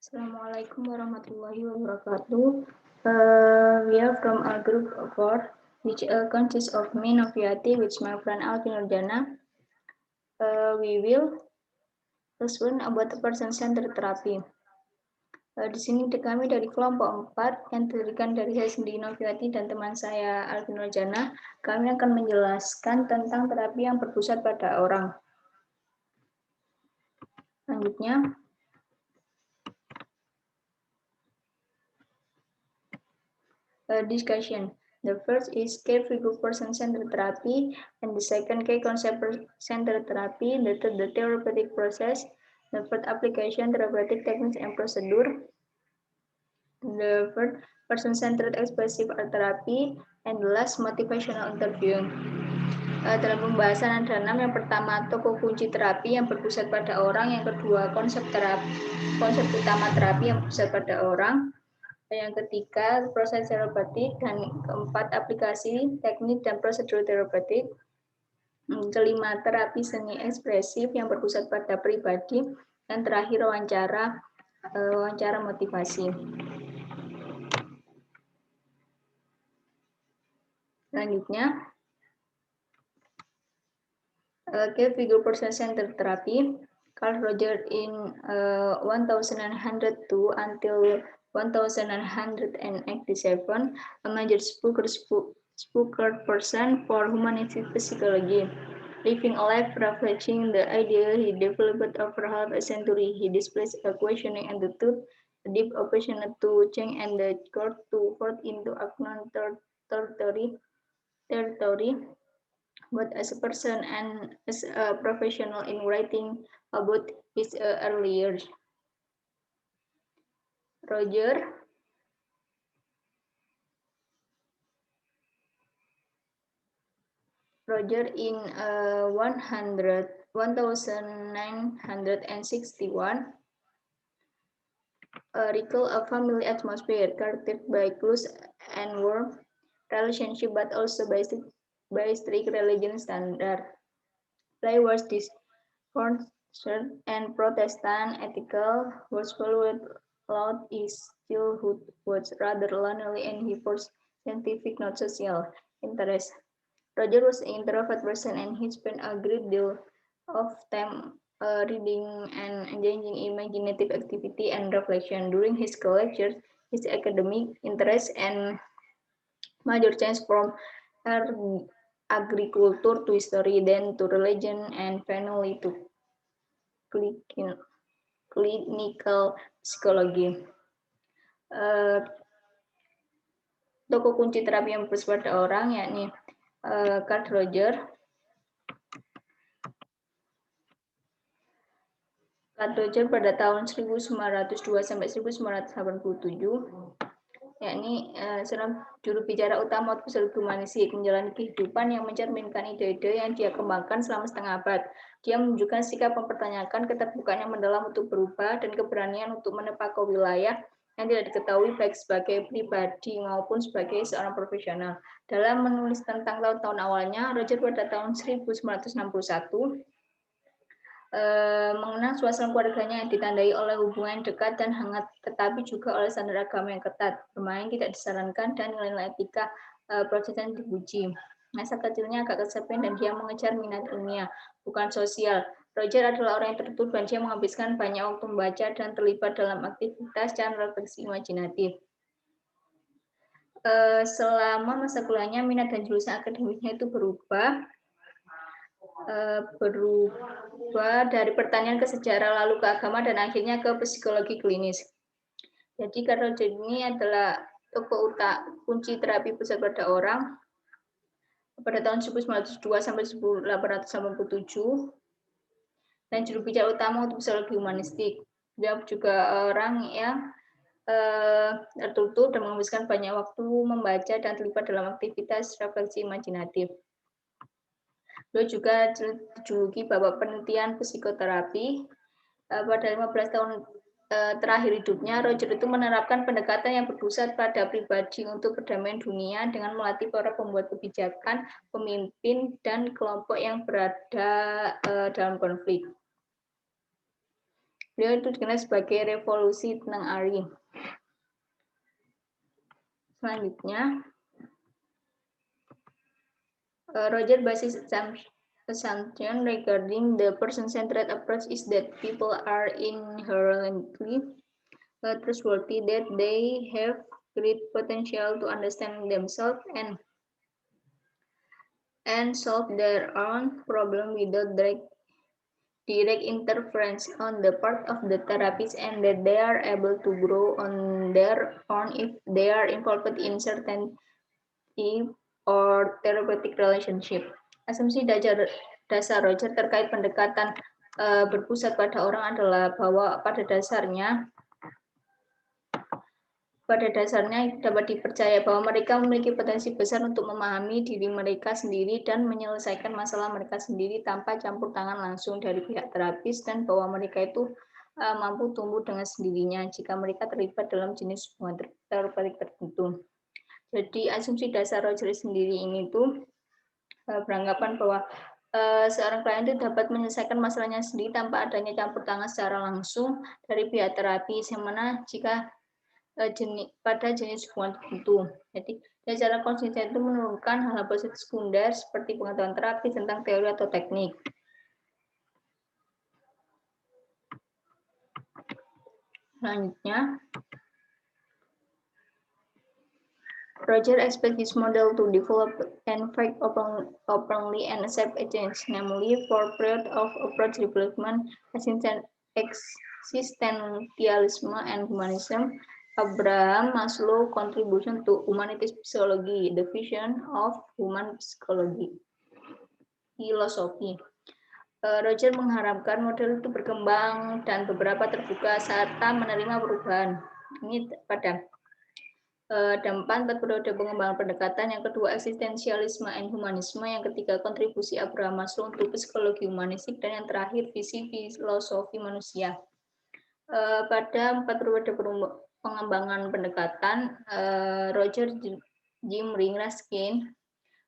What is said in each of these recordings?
Assalamualaikum warahmatullahi wabarakatuh. We are from a group of four, which consists of me, Noviati, which my friend Alvin Nurjana. We will learn about the person-centered therapy. Di sini kami dari kelompok 4 yang terdiri dari saya sendiri Noviati dan teman saya Alvin Nurjana. Kami akan menjelaskan tentang terapi yang berpusat pada orang. Selanjutnya, discussion. The first is care figure person-centered therapy, and the second case concept-centered therapy. The third, the therapeutic process. The fourth, application, therapeutic techniques and procedure. The fourth, person-centered expressive art therapy, and the last, motivational interview. Dalam pembahasan ada 6. Yang pertama, tokoh kunci terapi yang berpusat pada orang. Yang kedua, konsep utama terapi yang berpusat pada orang. Yang ketiga, proses terapeutik, dan keempat, aplikasi, teknik, dan prosedur terapeutik. Kelima, terapi seni ekspresif yang berpusat pada pribadi. Dan terakhir, wawancara motivasi. Selanjutnya, care figure person-centered therapy. Carl Rogers in 1902 until 1987, a major spokesperson for humanistic psychology. Living a life reflecting the ideal he developed over half a century, he displays a questioning attitude, a deep opposition to change, and the courage to forth into unknown territory, both as a person and as a professional in writing about his early years. Roger in 1961 recall a family atmosphere characterized by close and warm relationship, but also by strict religion standard. Play was discordant and Protestant ethical was followed loud. His childhood was rather lonely, and he forced scientific, not social, interest. Roger was an introvert person, and he spent a great deal of time reading and engaging in imaginative activity and reflection. During his college years, his academic interests and major change from agriculture to history, then to religion, and finally to clinical psychology. Tokoh kunci terapi yang berpusat pada orang yakni Carl Rogers. Carl Rogers pada tahun 1902 sampai 1987, yakni seorang juru bicara utama psikologi humanistik, menjalani kehidupan yang mencerminkan ide-ide yang dia kembangkan selama setengah abad. Dia menunjukkan sikap mempertanyakan, keterbukaan yang mendalam untuk berubah, dan keberanian untuk menepaki wilayah yang tidak diketahui baik sebagai pribadi maupun sebagai seorang profesional. Dalam menulis tentang tahun-tahun awalnya, Roger pada tahun 1961 mengenang suasana keluarganya yang ditandai oleh hubungan dekat dan hangat, tetapi juga oleh standar agama yang ketat. Bermain tidak disarankan dan nilai-nilai etika Protestan dipuji. Masa kecilnya agak kesepian dan dia mengejar minat ilmiah, bukan sosial. Roger adalah orang yang tertutup dan dia menghabiskan banyak waktu membaca dan terlibat dalam aktivitas dan refleksi imajinatif. Selama masa kuliahnya, minat dan jurusan akademiknya itu berubah dari pertanian ke sejarah, lalu ke agama, dan akhirnya ke psikologi klinis. Jadi Carl Rogers ini adalah tokoh kunci terapi pusat pada orang pada tahun 1902 sampai 1887, dan juru bicara utama untuk psikologi humanistik. Dia juga orang yang tertutup dan menghabiskan banyak waktu membaca dan terlibat dalam aktivitas refleksi imajinatif. Beliau juga dijuluki Bapak Penelitian Psikoterapi. Pada 15 tahun terakhir hidupnya, Roger itu menerapkan pendekatan yang berpusat pada pribadi untuk perdamaian dunia dengan melatih para pembuat kebijakan, pemimpin, dan kelompok yang berada dalam konflik. Beliau itu dikenal sebagai revolusi tenang Ari. Selanjutnya, Roger basis assumption regarding the person-centered approach is that people are inherently trustworthy, that they have great potential to understand themselves and solve their own problem without direct interference on the part of the therapist, and that they are able to grow on their own if they are involved in certain or therapeutic relationship. Asumsi dasar Roger terkait pendekatan berpusat pada orang adalah bahwa pada dasarnya dapat dipercaya bahwa mereka memiliki potensi besar untuk memahami diri mereka sendiri dan menyelesaikan masalah mereka sendiri tanpa campur tangan langsung dari pihak terapis, dan bahwa mereka itu mampu tumbuh dengan sendirinya jika mereka terlibat dalam jenis hubungan terapeutik tertentu. Jadi asumsi dasar Roger sendiri ini tuh beranggapan bahwa seorang klien itu dapat menyelesaikan masalahnya sendiri tanpa adanya campur tangan secara langsung dari pihak terapis, yang mana jika pada jenis hubungan tertentu. Jadi, secara konsisten itu menurunkan hal-hal positif sekunder seperti pengetahuan terapi tentang teori atau teknik. Selanjutnya, Roger expects this model to develop and fight openly and accept a change, namely for period of approach development, existentialism and humanism. Abraham Maslow contribution to humanities psychology, the vision of human psychology. Filosofi. Roger mengharapkan model itu berkembang dan beberapa terbuka serta menerima perubahan. Ini pada ada 4 periode pengembangan pendekatan. Yang kedua, eksistensialisme and humanisme. Yang ketiga, kontribusi Abraham Maslow untuk psikologi humanistik. Dan yang terakhir, visi filosofi manusia. Pada 4 periode pengembangan pendekatan, Roger Jimring Raskin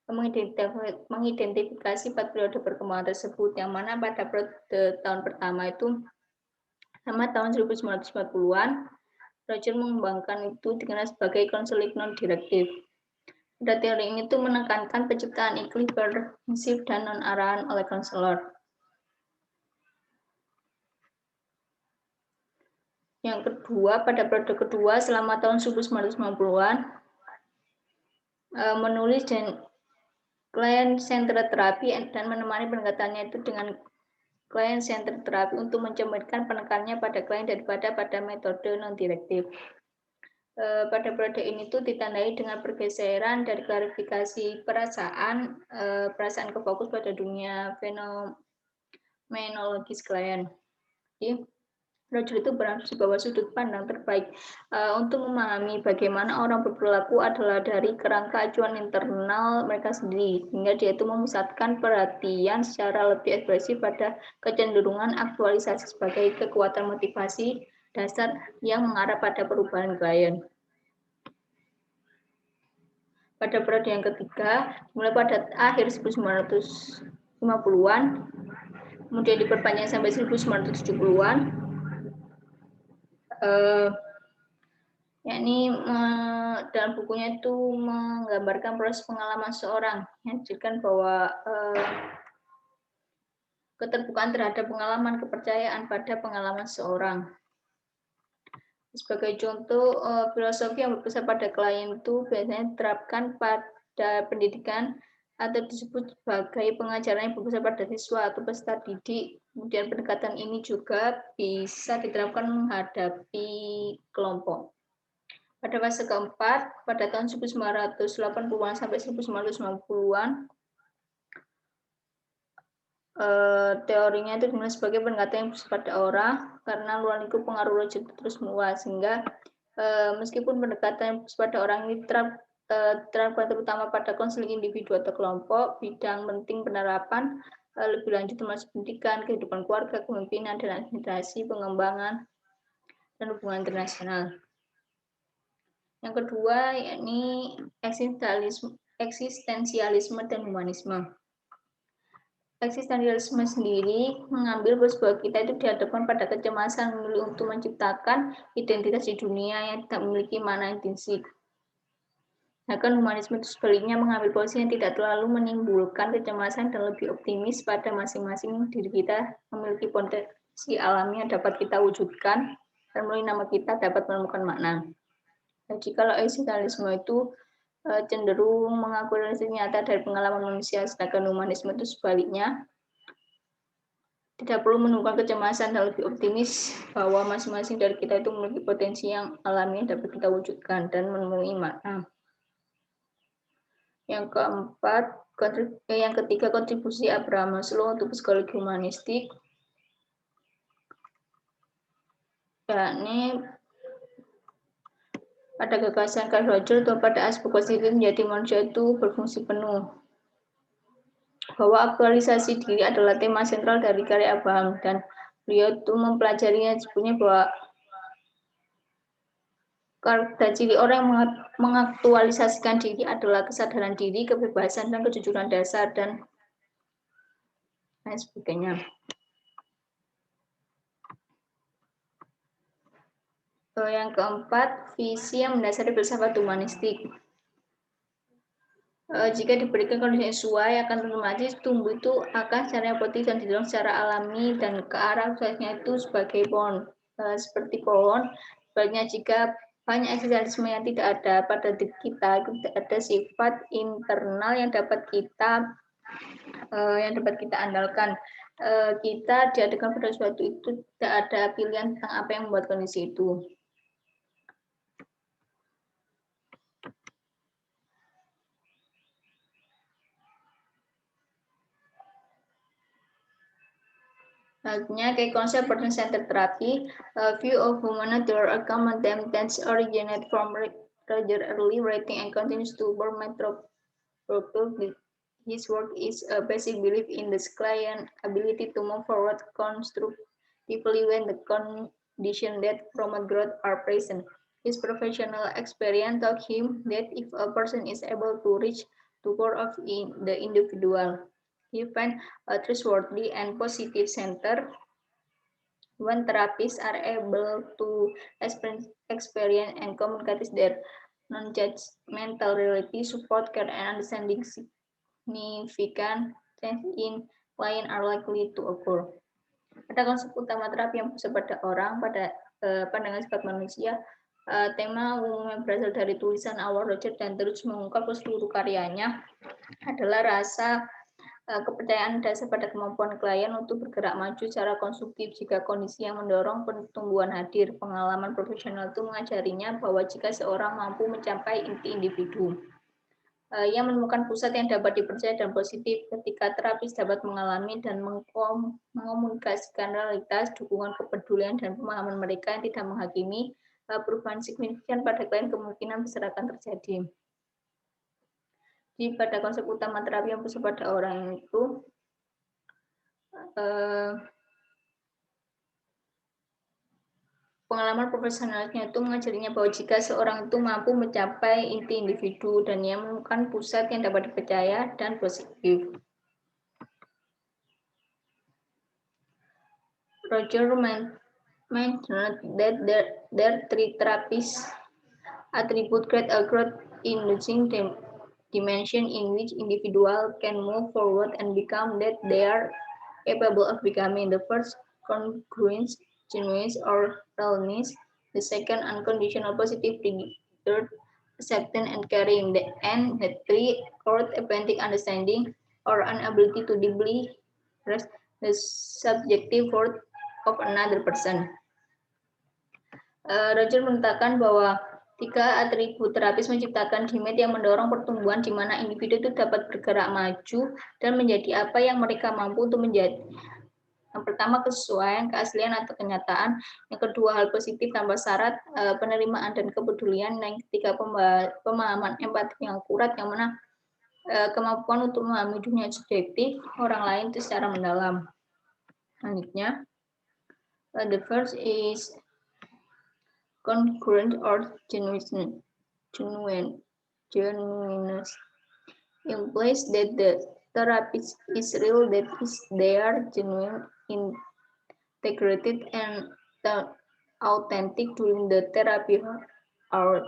mengidentifikasi 4 periode perkembangan tersebut, yang mana pada periode tahun pertama itu sama tahun 1940-an, Roger mengembangkan itu dikenal sebagai konseling non-direktif. Pada teori ini tuh menekankan penciptaan iklim permisif dan non-arahan oleh konselor. Yang kedua, pada periode kedua selama tahun 1990-an, menulis dan client-centered therapy dan menemani pendekatannya itu dengan client-centered therapy untuk mencerminkan penekanannya pada klien daripada pada metode non-direktif. Pada periode ini tuh ditandai dengan pergeseran dari klarifikasi perasaan ke fokus pada dunia fenomenologis klien. Jadi, Roger itu berasumsi bahwa sudut pandang terbaik untuk memahami bagaimana orang berperilaku adalah dari kerangka acuan internal mereka sendiri, hingga dia itu memusatkan perhatian secara lebih ekspresif pada kecenderungan aktualisasi sebagai kekuatan motivasi dasar yang mengarah pada perubahan klien. Pada periode yang ketiga, mulai pada akhir 1950-an, kemudian diperpanjang sampai 1970-an, yakni dalam bukunya itu menggambarkan proses pengalaman seorang, menunjukkan bahwa keterbukaan terhadap pengalaman, kepercayaan pada pengalaman seorang. Sebagai contoh, filosofi yang berpusat pada klien itu biasanya diterapkan pada pendidikan atau disebut sebagai pengajaran yang berpusat pada siswa atau peserta didik. Kemudian pendekatan ini juga bisa diterapkan menghadapi kelompok. Pada fase keempat, pada tahun 1980-an sampai 1990-an, teorinya itu dimulai sebagai pendekatan yang pada orang, karena luar lingkup pengaruh Roger terus meluas, sehingga meskipun pendekatan yang pada orang ini terapkan terutama pada konseling individu atau kelompok, bidang penting penerapan lebih lanjut termasuk pendidikan, kehidupan keluarga, kepemimpinan, dan administrasi, pengembangan, dan hubungan internasional. Yang kedua, yakni eksistensialisme dan humanisme. Eksistensialisme sendiri mengambil bahwa kita itu dihadapkan pada kecemasan memilih untuk menciptakan identitas di dunia yang tidak memiliki makna intrinsik. Bahkan humanisme itu sebaliknya mengambil posisi yang tidak terlalu menimbulkan kecemasan dan lebih optimis pada masing-masing diri kita memiliki potensi alami yang dapat kita wujudkan dan melalui nama kita dapat menemukan makna. Jadi kalau eksistensialisme itu cenderung mengaku realisasi nyata dari pengalaman manusia, sedangkan humanisme itu sebaliknya tidak perlu menunggu kecemasan dan lebih optimis bahwa masing-masing dari kita itu memiliki potensi yang alami yang dapat kita wujudkan dan menemui makna. Yang ketiga kontribusi Abraham Maslow untuk psikologi humanistik, yakni pada gagasan Carl Rogers atau pada aspek positif menjadi manusia itu berfungsi penuh. Bahwa aktualisasi diri adalah tema sentral dari karya Abraham dan beliau itu mempelajarinya sebutnya bahwa karakter ciri orang yang mengaktualisasikan diri adalah kesadaran diri, kebebasan, dan kejujuran dasar, dan lain sebagainya. Yang keempat, visi yang mendasari filsafat humanistik. Jika diberikan kondisi sesuai, akan otomatis tumbuh itu akan secara politik dan didorong secara alami dan ke arah prosesnya itu sebagai pohon. Seperti pohon, sebaliknya jika banyak eksistensialisme yang tidak ada pada diri kita, tidak ada sifat internal yang dapat kita andalkan. Kita dihadapkan pada sesuatu itu tidak ada pilihan tentang apa yang membuat kondisi itu. Selanjutnya, kayak konsep person-centered therapy, view of human nature, a common theme that originates from Roger early writing and continues to form probably his work is a basic belief in the client's ability to move forward constructively when the conditions that promote growth are present. His professional experience taught him that if a person is able to reach the core of the individual, he finds a trustworthy and positive center when therapists are able to experience and communicate their non-judgmental reality, support care, and understanding significant change in client are likely to occur. Pada konsep utama terapi yang fokus pada orang, pada pandangan sifat manusia, tema umum yang berasal dari tulisan awal Roger dan terus mengungkap ke seluruh karyanya adalah rasa kepercayaan dasar pada kemampuan klien untuk bergerak maju secara konstruktif jika kondisi yang mendorong pertumbuhan hadir. Pengalaman profesional itu mengajarinya bahwa jika seorang mampu mencapai inti individu, ia menemukan pusat yang dapat dipercaya dan positif ketika terapis dapat mengalami dan mengomunikasikan realitas, dukungan kepedulian, dan pemahaman mereka yang tidak menghakimi perubahan signifikan pada klien kemungkinan besar akan terjadi. Jadi pada konsep utama terapi yang fokus pada orang itu pengalaman profesionalnya itu mengajarinya bahwa jika seorang itu mampu mencapai inti individu dan ia menemukan pusat yang dapat dipercaya dan positif. Roger mentioned that their three therapies attribute great growth in losing the dimension in which individual can move forward and become that they are capable of becoming. The first, congruence, genuineness or realness. The second, unconditional positive. The third, acceptance and caring. And the three, core empathic understanding or an ability to deeply trust the subjective worth of another person. Roger mengatakan bahwa tiga atribut terapis menciptakan demand yang mendorong pertumbuhan di mana individu itu dapat bergerak maju dan menjadi apa yang mereka mampu untuk menjadi. Yang pertama, kesesuaian, keaslian atau kenyataan. Yang kedua, hal positif tanpa syarat, penerimaan dan kepedulian. Yang ketiga, pemahaman empati yang akurat, yang mana kemampuan untuk memahami dunia subjektif orang lain itu secara mendalam. Selanjutnya, the first is congruent or genuineness implies that the therapist is real, that is, they are genuine, integrated, and authentic during the therapy hour.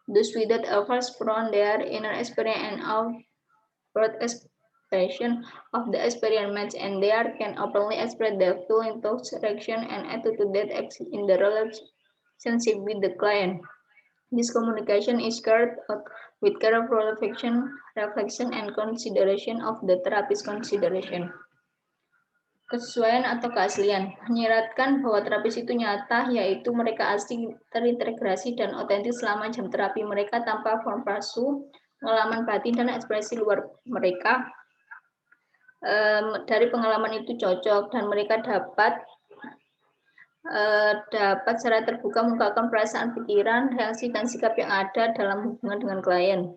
Thus, without efforts from their inner experience and outward expression of the experiment, and they can openly express their feeling, thoughts, reaction, and attitude that exist in the relationship with the client. This communication is carried out with careful reflection, and consideration of the therapist consideration. Kesesuaian atau keaslian menyiratkan bahwa terapis itu nyata, yaitu mereka asli, terintegrasi, dan otentik selama jam terapi mereka tanpa form palsu, pengalaman batin dan ekspresi luar mereka. Dari pengalaman itu cocok dan mereka dapat secara terbuka mengungkapkan perasaan, pikiran, reaksi, dan sikap yang ada dalam hubungan dengan klien.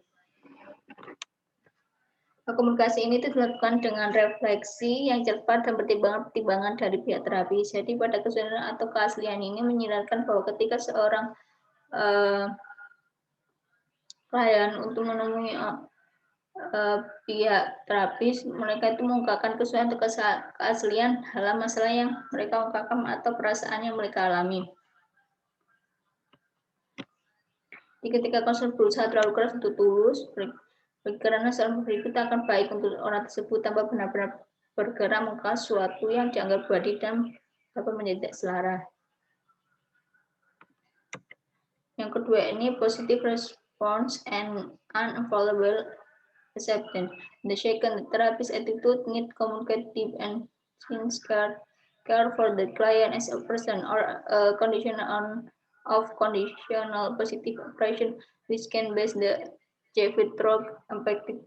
Komunikasi ini dilakukan dengan refleksi yang cepat dan pertimbangan dari pihak terapi. Jadi pada keseluruhan atau keaslian ini menyiratkan bahwa ketika seorang klien untuk menemui pihak terapis, mereka itu mengungkapkan kesesuaian atau keaslian dalam masalah yang mereka ungkapkan atau perasaan yang mereka alami. Jadi ketika konselor berusaha terlalu keras untuk tulus, karena seorang berikut akan baik untuk orang tersebut tanpa benar-benar bergerak mengungkap sesuatu yang dianggap pribadi dan dapat menjadi selara. Yang kedua ini positive response and unavailable acceptance. The second, the therapist attitude need communicative and sincere care for the client as a person or a conditional conditional positive operation which can base the through empathic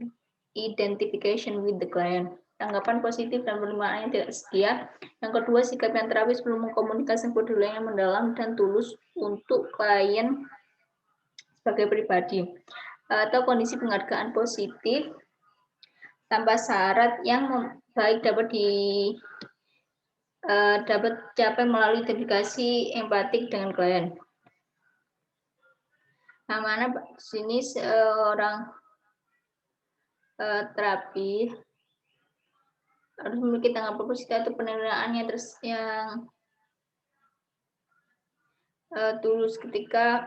identification with the client. Tanggapan positif dan penerimaan yang tidak setia. Yang kedua, sikap yang terapis perlu mengkomunikasikan kepedulian yang mendalam dan tulus untuk klien sebagai pribadi, atau kondisi penghargaan positif tanpa syarat yang baik dapat dicapai melalui dedikasi empatik dengan klien. Nah, mana di sini seorang terapi harus memiliki tanggapan positif atau penerimaan yang tulus ketika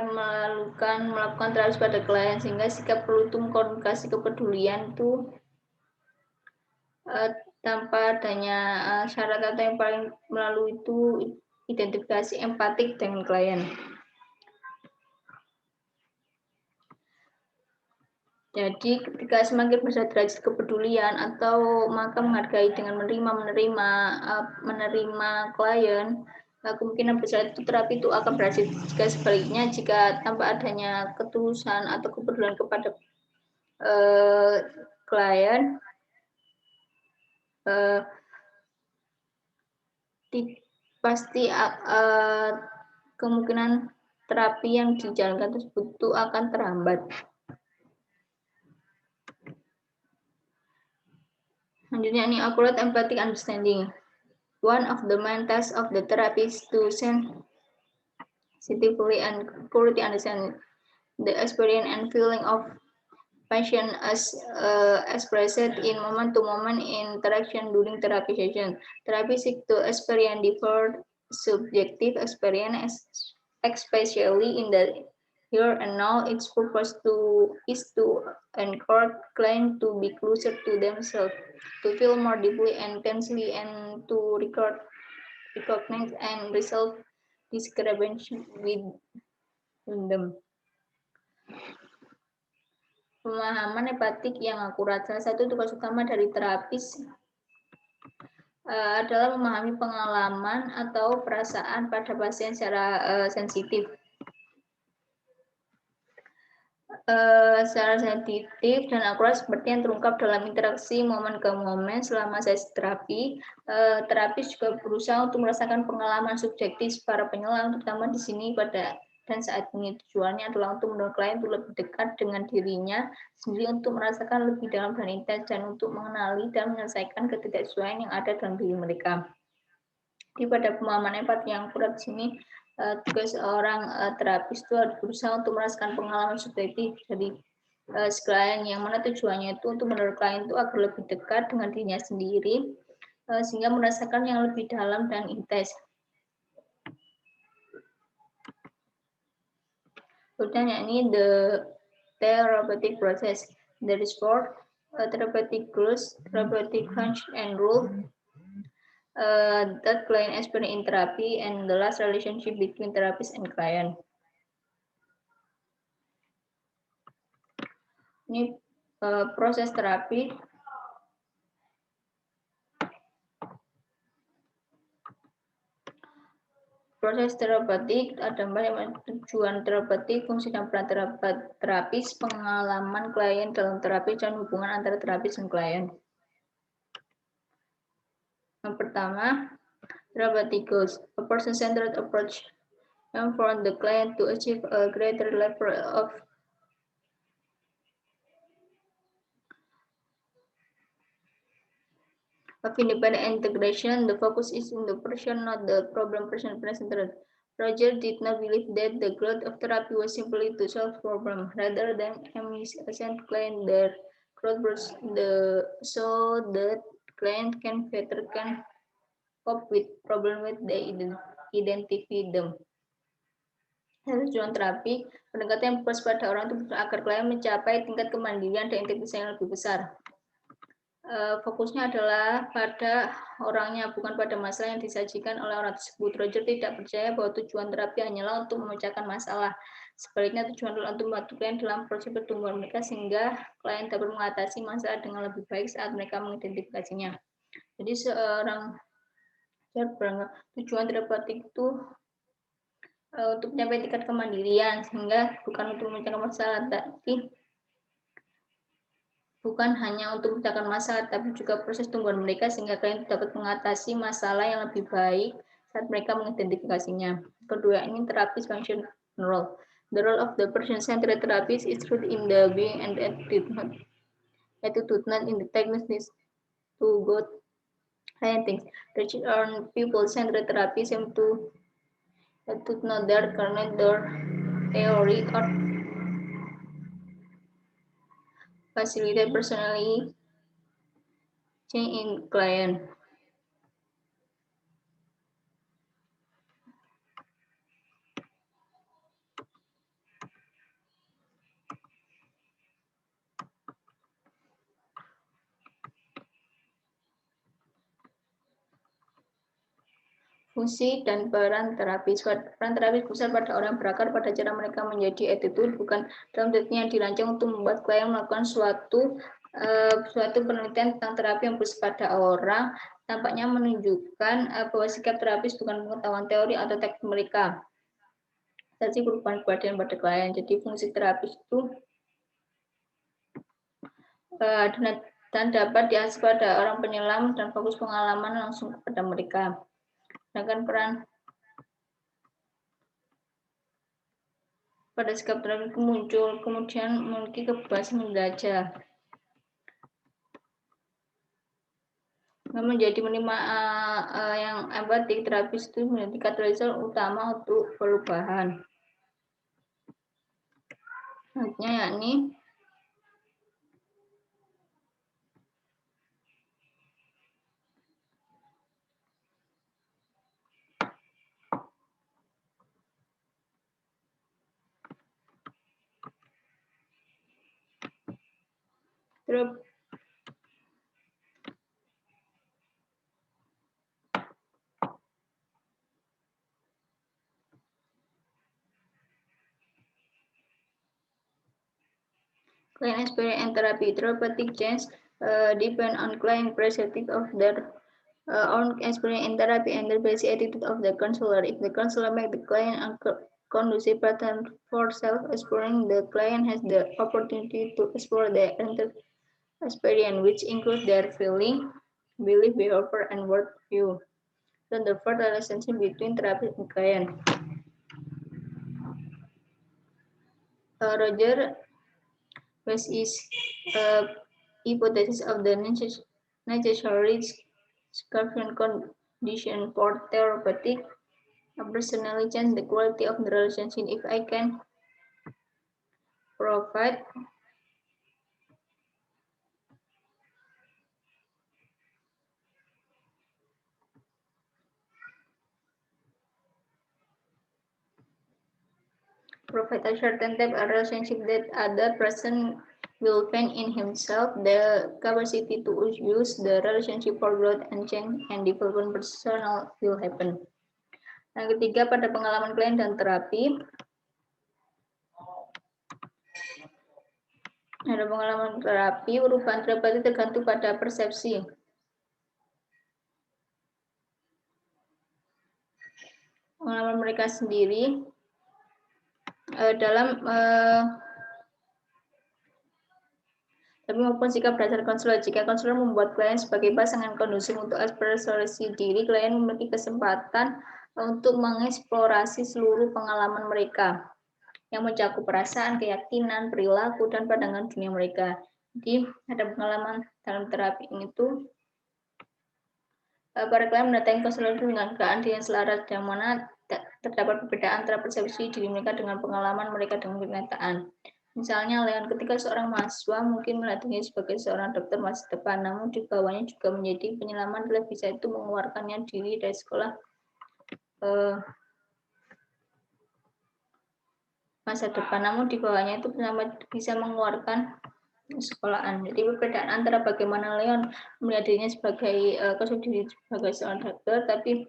melakukan terapi pada klien, sehingga sikap perlu itu mengkomunikasi kepedulian itu tanpa adanya syarat atau yang paling melalui itu identifikasi empatik dengan klien. Jadi ketika semakin besar derajat kepedulian atau maka menghargai dengan menerima klien, kemungkinan besar itu terapi itu akan berhasil. Jika sebaliknya, jika tanpa adanya ketulusan atau kepedulian kepada klien, pasti kemungkinan terapi yang dijalankan tersebut itu akan terhambat. Selanjutnya ini accurate empathic understanding. One of the main tasks of the therapist to sensitively and accurately understand the experience and feeling of patient as expressed in moment-to-moment interaction during therapy session. Therapy seek to experience different subjective experience, especially in the here and now. Its purpose is to encourage clients to be closer to themselves, to feel more deeply and intensely, and to recognize and resolve discrepancy within them. Pemahaman empatik yang akurat. Salah satu tugas utama dari terapis adalah memahami pengalaman atau perasaan pada pasien secara sensitif. Secara sensitif dan akurat seperti yang terungkap dalam interaksi momen ke momen selama sesi terapi. Terapis juga berusaha untuk merasakan pengalaman subjektif para penyelam, terutama di sini dan saat ini tujuannya adalah untuk mendorong klien untuk lebih dekat dengan dirinya sendiri, untuk merasakan lebih dalam dan intens, dan untuk mengenali dan menyelesaikan ketidaksesuaian yang ada dalam diri mereka. Di pada pemahaman empati yang akurat di sini, tugas seorang terapis itu harus berusaha untuk merasakan pengalaman subjektif dari klien, yang mana tujuannya itu untuk menurut klien itu agar lebih dekat dengan dirinya sendiri, sehingga merasakan yang lebih dalam dan intens. Kemudian yakni the therapeutic process. There is four therapeutic goals, therapeutic hunch and rule, that client experience in therapy, and the last relationship between therapist and client. Ini proses terapi. Proses terapeutik ada tujuan terapeutik, fungsi dan peran terapis, pengalaman klien dalam terapi, dan hubungan antara terapis dan klien. Yang pertama, therapeutic goals, a person-centered approach and for the client to achieve a greater level of independent integration. The focus is in the person, not the problem. Person-centered. Roger did not believe that the growth of therapy was simply to solve problem, rather than emphasize client their growth so that client can better cope with problem with they identify them. Tujuan terapi, pendekatan yang fokus pada orang itu agar klien mencapai tingkat kemandirian dan integritas yang lebih besar. Fokusnya adalah pada orangnya, bukan pada masalah yang disajikan oleh orang tersebut. Roger tidak percaya bahwa tujuan terapi hanyalah untuk memecahkan masalah. Sebaliknya, tujuan adalah untuk membantu klien dalam proses pertumbuhan mereka sehingga klien dapat mengatasi masalah dengan lebih baik saat mereka mengidentifikasinya. Jadi tujuan terapeutik itu untuk mencapai tingkat kemandirian, sehingga bukan untuk memecahkan masalah, tapi bukan hanya untuk memecahkan masalah, tapi juga proses tumbuhan mereka sehingga kalian dapat mengatasi masalah yang lebih baik saat mereka mengidentifikasinya. Kedua, ini terapis function role. The role of the person-centered therapist is rooted in the being and the attitude, not in the techniques to go higher things. Reaching on people-centered therapy seem to know their current theory or facilitate personally change in client. Fungsi dan peran terapis. Peran terapis besar pada orang berakar pada cara mereka menjadi attitude, bukan dalam artinya dirancang untuk membuat klien melakukan suatu penelitian tentang terapi yang bersifat pada orang, tampaknya menunjukkan bahwa sikap terapis bukan pengetahuan teori atau teknik mereka. Jadi perubahan kebadan pada klien. Jadi fungsi terapis itu dan dapat diakses pada orang penyelam dan fokus pengalaman langsung kepada mereka. Sedangkan peran pada sikap terapis muncul, kemudian memiliki kebebasan belajar. Menjadi menerima yang empatik, terapis itu menjadi katalisator utama untuk perubahan. Selanjutnya yakni client experience and therapy. Therapeutic change depend on client perspective of their own experience in therapy and the basic attitude of the counselor. If the counselor make the client conducive pattern for self-exploring, the client has the opportunity to explore their experience, which includes their feeling, belief, behavior, and worldview. Then the further relationship between therapist and client. Roger West is hypothesis of the necessary sufficient condition for therapeutic personally change the quality of the relationship. If I can provide provide a certain type of relationship that other person will find in himself the capacity to use the relationship for growth and change and development personal will happen. Yang ketiga, pada pengalaman klien dan terapi. Ada pengalaman terapi, perubahan terapeutik tergantung pada persepsi. Pengalaman mereka sendiri tapi maupun sikap dasar konselor. Jika konselor membuat klien sebagai pasangan kondusif untuk eksplorasi diri, klien memiliki kesempatan untuk mengeksplorasi seluruh pengalaman mereka yang mencakup perasaan, keyakinan, perilaku, dan pandangan dunia mereka. Jadi ada pengalaman dalam terapi itu para klien mendatangi konselor dengan keadaan yang selaras, yang mana terdapat perbedaan antara persepsi diri mereka dengan pengalaman mereka dengan kenyataan. Misalnya, ketika seorang mahasiswa mungkin melihat dirinya sebagai seorang dokter masa depan, namun di bawahnya juga menjadi penyelaman televisi itu mengeluarkannya diri dari sekolah masa depan, namun di bawahnya itu bisa mengeluarkan sekolahan. Jadi perbedaan antara bagaimana Leon melihat dirinya sebagai sebagai seorang dokter, tapi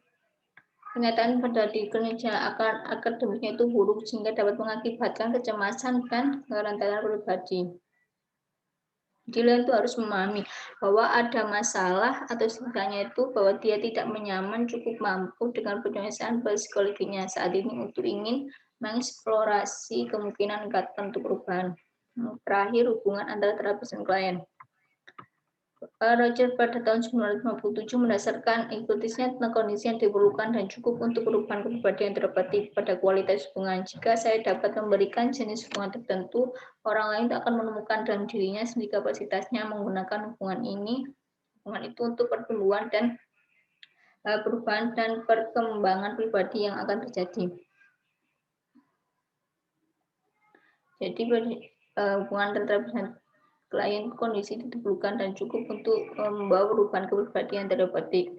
kenyataan pada di kerja akademiknya itu buruk sehingga dapat mengakibatkan kecemasan dan kerentanan pribadi. Jadi Leon itu harus memahami bahwa ada masalah atau setidaknya itu bahwa dia tidak menyaman cukup mampu dengan penyelesaian psikologinya saat ini untuk ingin mengeksplorasi kemungkinan untuk perubahan. Terakhir, hubungan antara terapis dan klien. Roger pada tahun 1957 mendasarkan hipotesisnya tentang kondisi yang diperlukan dan cukup untuk perubahan kepribadian terapeutik pada kualitas hubungan. Jika saya dapat memberikan jenis hubungan tertentu, orang lain akan menemukan dalam dirinya sendiri kapasitasnya menggunakan hubungan itu untuk pertumbuhan dan perubahan dan perkembangan pribadi yang akan terjadi. Jadi hubungan terapis klien kondisi diperlukan dan cukup untuk membawa perubahan kepribadian terapeutik.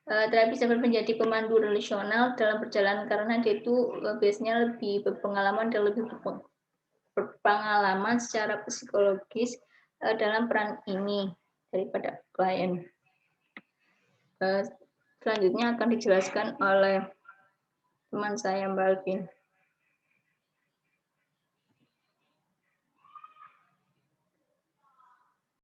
Terapi dapat menjadi pemandu relasional dalam perjalanan karena dia itu biasanya lebih berpengalaman dan lebih berpengalaman secara psikologis dalam peran ini daripada klien. Selanjutnya akan dijelaskan oleh teman saya, Mbak Alvin.